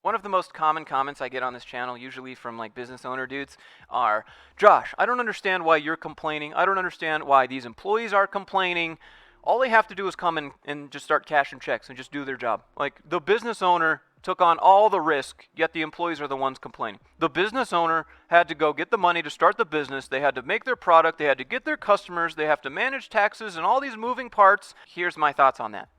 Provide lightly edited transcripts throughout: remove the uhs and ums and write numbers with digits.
One of the most common comments I get on this channel, usually from like business owner dudes, are, Josh, I don't understand why you're complaining. I don't understand why these employees are complaining. All they have to do is come in and just start cashing checks and just do their job. Like, the business owner took on all the risk, yet the employees are the ones complaining. The business owner had to go get the money to start the business. They had to make their product. They had to get their customers. They have to manage taxes and all these moving parts. Here's my thoughts on that.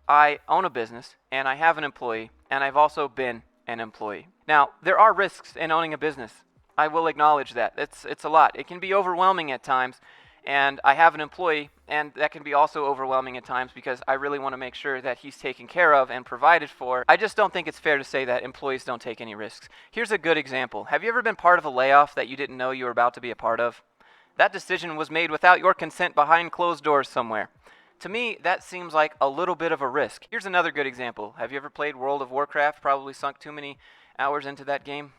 I own a business, and I have an employee, and I've also been an employee. Now, there are risks in owning a business. I will acknowledge that. It's a lot. It can be overwhelming at times, and I have an employee, and that can be also overwhelming at times because I really want to make sure that he's taken care of and provided for. I just don't think it's fair to say that employees don't take any risks. Here's a good example. Have you ever been part of a layoff that you didn't know you were about to be a part of? That decision was made without your consent behind closed doors somewhere. To me, that seems like a little bit of a risk. Here's another good example. Have you ever played World of Warcraft? Probably sunk too many hours into that game.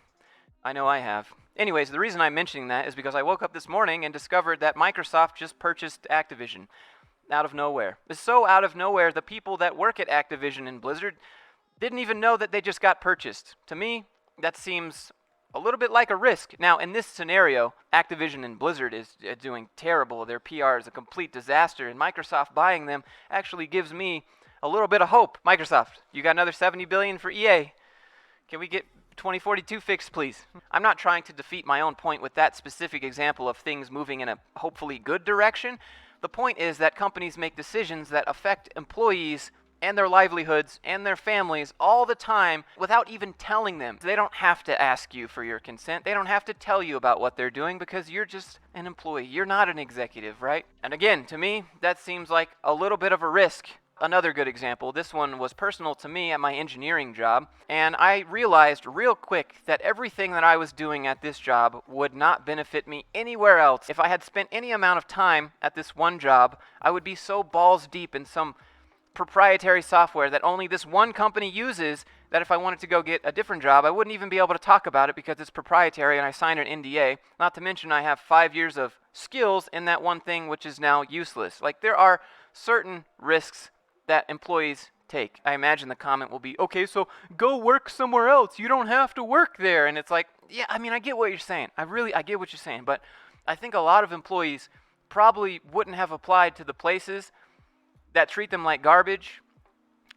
I know I have. Anyways, the reason I'm mentioning that is because I woke up this morning and discovered that Microsoft just purchased Activision out of nowhere. It's so out of nowhere, the people that work at Activision and Blizzard didn't even know that they just got purchased. To me, that seems a little bit like a risk. Now, in this scenario, Activision and Blizzard is doing terrible. Their PR is a complete disaster, and Microsoft buying them actually gives me a little bit of hope. Microsoft, you got another $70 billion for EA. Can we get 2042 fixed, please? I'm not trying to defeat my own point with that specific example of things moving in a hopefully good direction. The point is that companies make decisions that affect employees and their livelihoods and their families all the time without even telling them. They don't have to ask you for your consent. They don't have to tell you about what they're doing because you're just an employee. You're not an executive, right? And again, to me, that seems like a little bit of a risk. Another good example, this one was personal to me at my engineering job, and I realized real quick that everything that I was doing at this job would not benefit me anywhere else. If I had spent any amount of time at this one job, I would be so balls deep in some proprietary software that only this one company uses that if I wanted to go get a different job, I wouldn't even be able to talk about it because it's proprietary and I signed an NDA. Not to mention I have 5 years of skills in that one thing which is now useless. Like, there are certain risks that employees take. I imagine the comment will be, okay, so go work somewhere else. You don't have to work there. And it's like, yeah, I mean, I get what you're saying. I get what you're saying. But I think a lot of employees probably wouldn't have applied to the places that treat them like garbage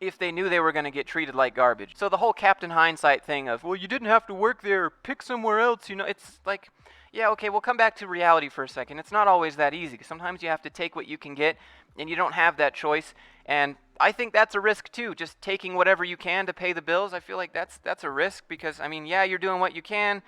if they knew they were going to get treated like garbage. So the whole Captain Hindsight thing of, well, you didn't have to work there, pick somewhere else, it's like, yeah, okay, we'll come back to reality for a second. It's not always that easy. Sometimes you have to take what you can get, and you don't have that choice. And I think that's a risk too, just taking whatever you can to pay the bills. I feel like that's a risk because, I mean, yeah, you're doing what you can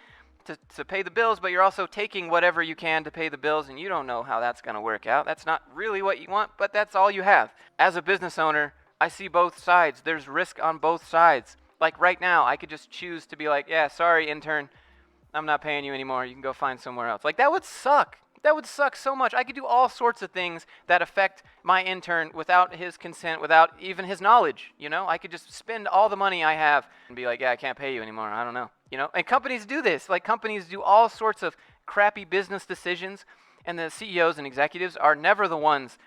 to pay the bills, but you're also taking whatever you can to pay the bills, and you don't know how that's going to work out. That's not really what you want, but that's all you have. As a business owner, I see both sides. There's risk on both sides. Like right now, I could just choose to be like, yeah, sorry, intern, I'm not paying you anymore. You can go find somewhere else. Like, that would suck. That would suck so much. I could do all sorts of things that affect my intern without his consent, without even his knowledge, I could just spend all the money I have and be like, yeah, I can't pay you anymore. I don't know, And companies do this. Like, companies do all sorts of crappy business decisions, and the CEOs and executives are never the ones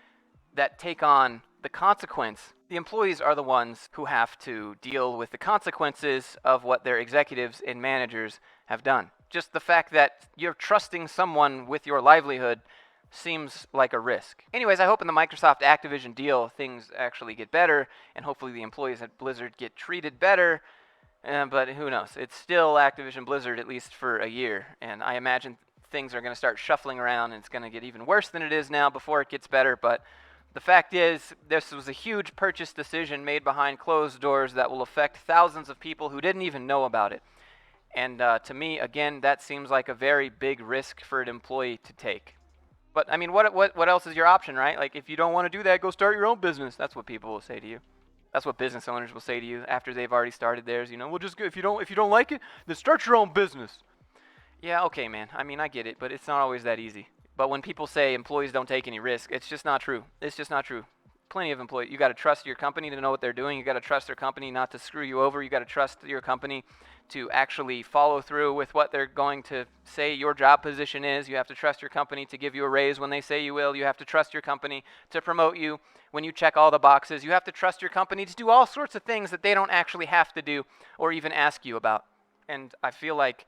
that take on the consequence. The employees are the ones who have to deal with the consequences of what their executives and managers have done. Just the fact that you're trusting someone with your livelihood seems like a risk. Anyways, I hope in the Microsoft Activision deal things actually get better, and hopefully the employees at Blizzard get treated better, but who knows? It's still Activision Blizzard, at least for a year, and I imagine things are going to start shuffling around, and it's going to get even worse than it is now before it gets better. But the fact is, this was a huge purchase decision made behind closed doors that will affect thousands of people who didn't even know about it. And to me, again, that seems like a very big risk for an employee to take. But I mean, what else is your option, right? Like, if you don't want to do that, go start your own business. That's what people will say to you. That's what business owners will say to you after they've already started theirs. Well, just go, if you don't like it, then start your own business. Yeah, okay, man. I mean, I get it, but it's not always that easy. But when people say employees don't take any risk, it's just not true. It's just not true. plenty of employees. You got to trust your company to know what they're doing. You got to trust their company not to screw you over. You got to trust your company to actually follow through with what they're going to say your job position is. You have to trust your company to give you a raise when they say you will. You have to trust your company to promote you when you check all the boxes. You have to trust your company to do all sorts of things that they don't actually have to do or even ask you about. And I feel like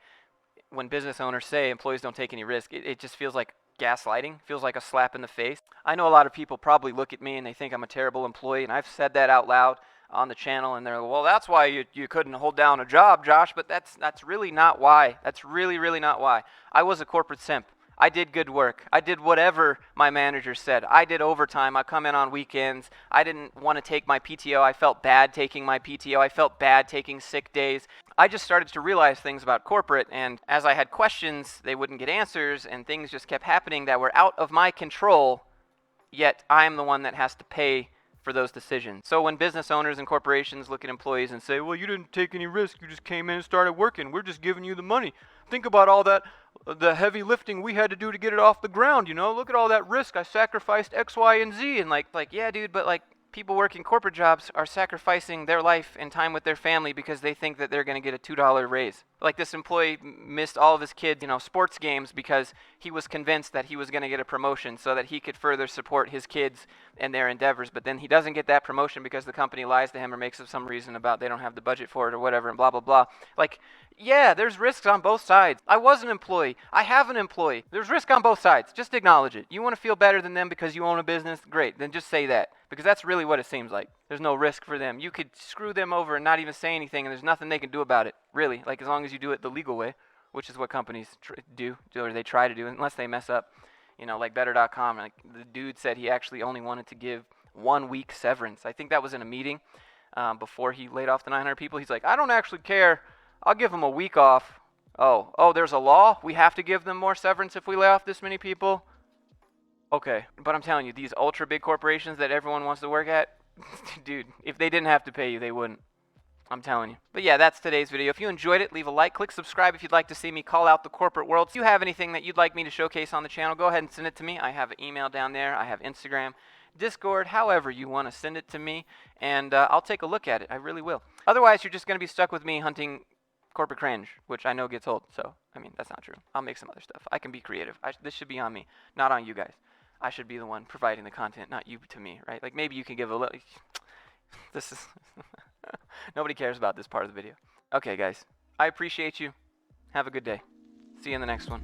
when business owners say employees don't take any risk, it just feels like gaslighting, feels like a slap in the face. I know a lot of people probably look at me and they think I'm a terrible employee, and I've said that out loud on the channel, and they're like, well, that's why you couldn't hold down a job, Josh, but that's really not why. That's really not why. I was a corporate simp. I did good work. I did whatever my manager said. I did overtime. I come in on weekends. I didn't want to take my PTO. I felt bad taking my PTO. I felt bad taking sick days. I just started to realize things about corporate, and as I had questions, they wouldn't get answers, and things just kept happening that were out of my control, yet I'm the one that has to pay for those decisions. So when business owners and corporations look at employees and say, well, you didn't take any risk, you just came in and started working, we're just giving you the money. Think about all that, the heavy lifting we had to do to get it off the ground, you know? Look at all that risk. I sacrificed X, Y, and Z. And like, yeah, dude, but like, people working corporate jobs are sacrificing their life and time with their family because they think that they're going to get a $2 raise. Like this employee missed all of his kids, sports games because he was convinced that he was going to get a promotion so that he could further support his kids and their endeavors. But then he doesn't get that promotion because the company lies to him or makes up some reason about they don't have the budget for it or whatever and blah, blah, blah. Like, yeah, there's risks on both sides. I was an employee. I have an employee. There's risk on both sides. Just acknowledge it. You want to feel better than them because you own a business? Great. Then just say that. Because that's really what it seems like. There's no risk for them. You could screw them over and not even say anything, and there's nothing they can do about it, really. Like, as long as you do it the legal way, which is what companies do, or they try to do, unless they mess up. Like Better.com. Like, the dude said he actually only wanted to give 1 week severance. I think that was in a meeting before he laid off the 900 people. He's like, I don't actually care. I'll give them a week off. Oh, there's a law? We have to give them more severance if we lay off this many people? Okay, but I'm telling you, these ultra big corporations that everyone wants to work at, dude, if they didn't have to pay you, they wouldn't. I'm telling you. But yeah, that's today's video. If you enjoyed it, leave a like, click subscribe if you'd like to see me call out the corporate world. If you have anything that you'd like me to showcase on the channel, go ahead and send it to me. I have an email down there. I have Instagram, Discord, however you want to send it to me, and I'll take a look at it. I really will. Otherwise, you're just going to be stuck with me hunting corporate cringe, which I know gets old. So, I mean, that's not true. I'll make some other stuff. I can be creative. This should be on me, not on you guys. I should be the one providing the content, not you to me, right? Like, maybe you can give a little. This is. Nobody cares about this part of the video. Okay, guys. I appreciate you. Have a good day. See you in the next one.